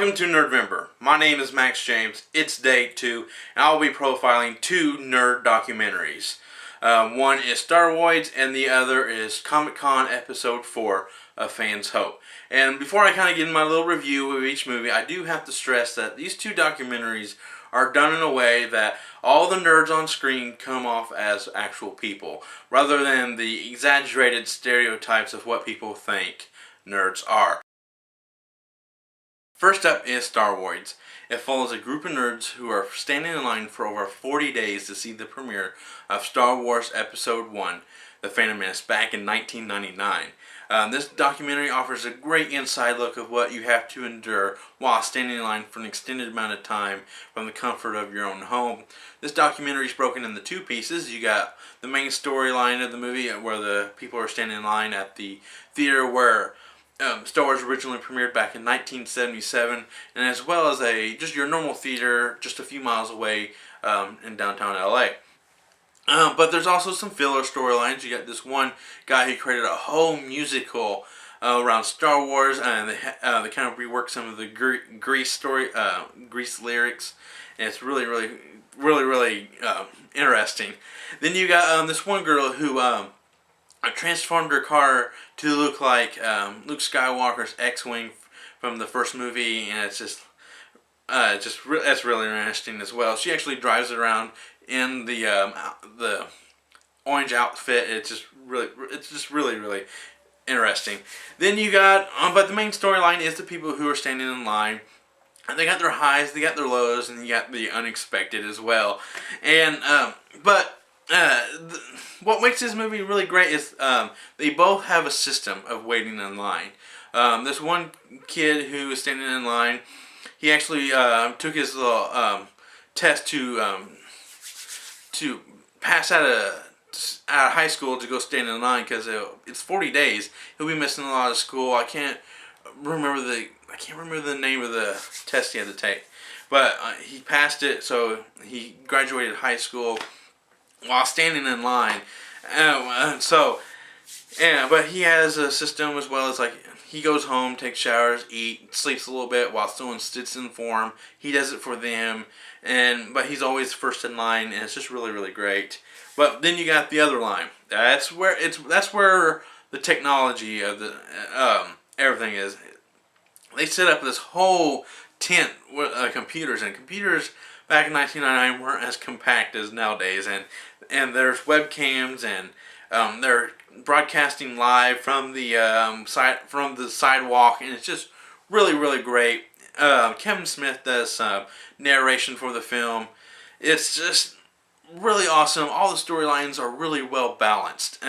Welcome to Nerdvember. My name is Max James. It's day 2, and I'll be profiling 2 nerd documentaries. One is Starwoids, and the other is ComicCon Episode 4, A Fan's Hope. And before I kind of get in my little review of each movie, I do have to stress that these 2 documentaries are done in a way that all the nerds on screen come off as actual people, rather than the exaggerated stereotypes of what people think nerds are. First up is Starwoids. It follows a group of nerds who are standing in line for over 40 days to see the premiere of Star Wars Episode 1, The Phantom Menace, back in 1999. This documentary offers a great inside look of what you have to endure while standing in line for an extended amount of time from the comfort of your own home. This documentary is broken into 2 pieces. You got the main storyline of the movie where the people are standing in line at the theater where Star Wars originally premiered back in 1977, and as well as just your normal theater just a few miles away in downtown LA. But there's also some filler storylines. You got this one guy who created a whole musical around Star Wars, and they kind of reworked some of the Grease lyrics, and it's really interesting. Then you got this one girl who transformed her car to look like Luke Skywalker's X-Wing from the first movie, and it's really interesting as well. She actually drives around in the orange outfit. It's just really interesting. Then you got, but the main storyline is the people who are standing in line. And they got their highs, they got their lows, and you got the unexpected as well. And what makes this movie really great is they both have a system of waiting in line. This one kid who was standing in line, he actually took his little test to pass out of high school to go stand in line because it's 40 days. He'll be missing a lot of school. I can't remember the name of the test he had to take, but he passed it, so he graduated high school while standing in line. But he has a system as well as he goes home, takes showers, eats, sleeps a little bit while someone sits in for him. He does it for them, but he's always first in line, and it's just really great. But then you got the other line. That's where the technology of the everything is. They set up this whole tent with computers, and computers back in 1999 weren't as compact as nowadays, and there's webcams, and they're broadcasting live from the sidewalk, and it's just really great. Kevin Smith does narration for the film. It's just really awesome. All the storylines are really well balanced.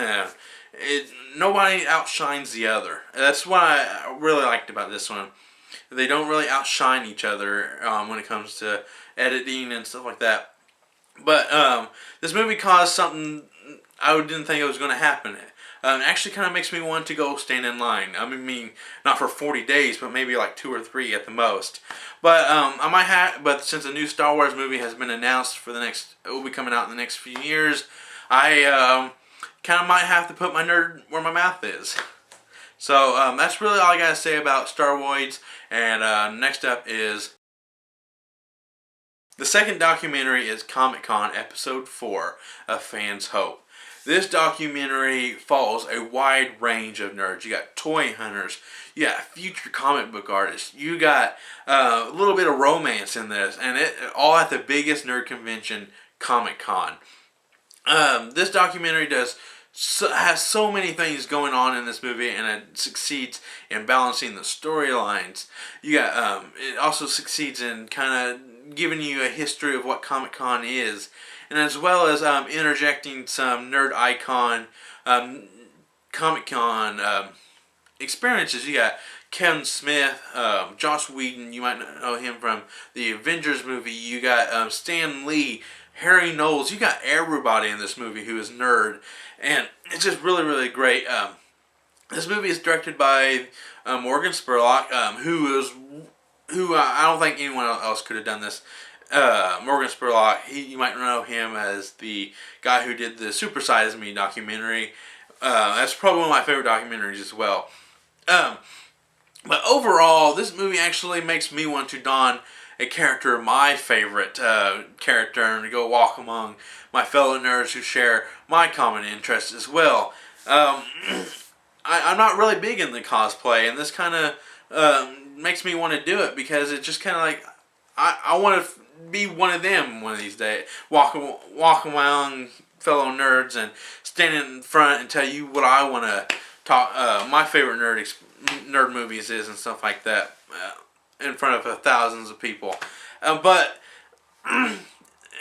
Nobody outshines the other. That's what I really liked about this one. They don't really outshine each other when it comes to editing and stuff like that. But this movie caused something I didn't think it was going to happen. It actually kind of makes me want to go stand in line. I mean, not for 40 days, but maybe like 2 or 3 at the most. But I might have. But since a new Star Wars movie has been announced it will be coming out in the next few years, I kind of might have to put my nerd where my mouth is. So that's really all I gotta say about Starwoids. And next up is the second documentary is ComicCon Episode 4, A Fan's Hope. This documentary follows a wide range of nerds. You got toy hunters, you got future comic book artists, you got a little bit of romance in this, and it all at the biggest nerd convention, ComicCon. This documentary has so many things going on in this movie, and it succeeds in balancing the storylines. You got it also succeeds in kind of giving you a history of what Comic-Con is, and as well as interjecting some nerd icon Comic-Con experiences. You got Kevin Smith, Joss Whedon. You might know him from the Avengers movie. You got Stan Lee, Harry Knowles. You got everybody in this movie who is nerd, and it's just really great. This movie is directed by Morgan Spurlock, who I don't think anyone else could have done this. Morgan Spurlock, you might know him as the guy who did the Super Size Me documentary. That's probably one of my favorite documentaries as well. But overall, this movie actually makes me want to don a character, my favorite character, and to go walk among my fellow nerds who share my common interests as well. I'm not really big in the cosplay, and this kind of makes me want to do it because it's just kind of like I want to be one of them one of these days. Walk among fellow nerds and stand in front and tell you what I want to talk. My favorite nerd movies is and stuff like that in front of thousands of people. But and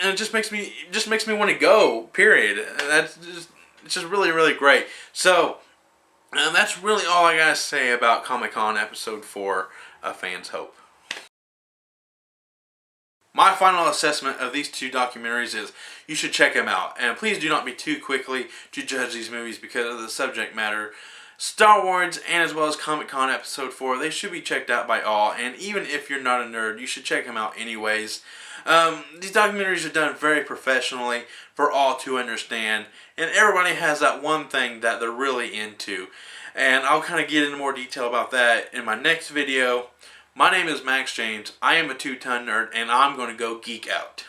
it just makes me want to go. Period. It's just really really great. So. And that's really all I gotta say about Comic-Con Episode 4 of Fans Hope. My final assessment of these two documentaries is you should check them out. And please do not be too quickly to judge these movies because of the subject matter. Starwoids and as well as Comic-Con Episode 4, they should be checked out by all. And even if you're not a nerd, you should check them out anyways. These documentaries are done very professionally for all to understand. And everybody has that one thing that they're really into. And I'll kind of get into more detail about that in my next video. My name is Max James. I am a two-ton nerd, and I'm going to go geek out.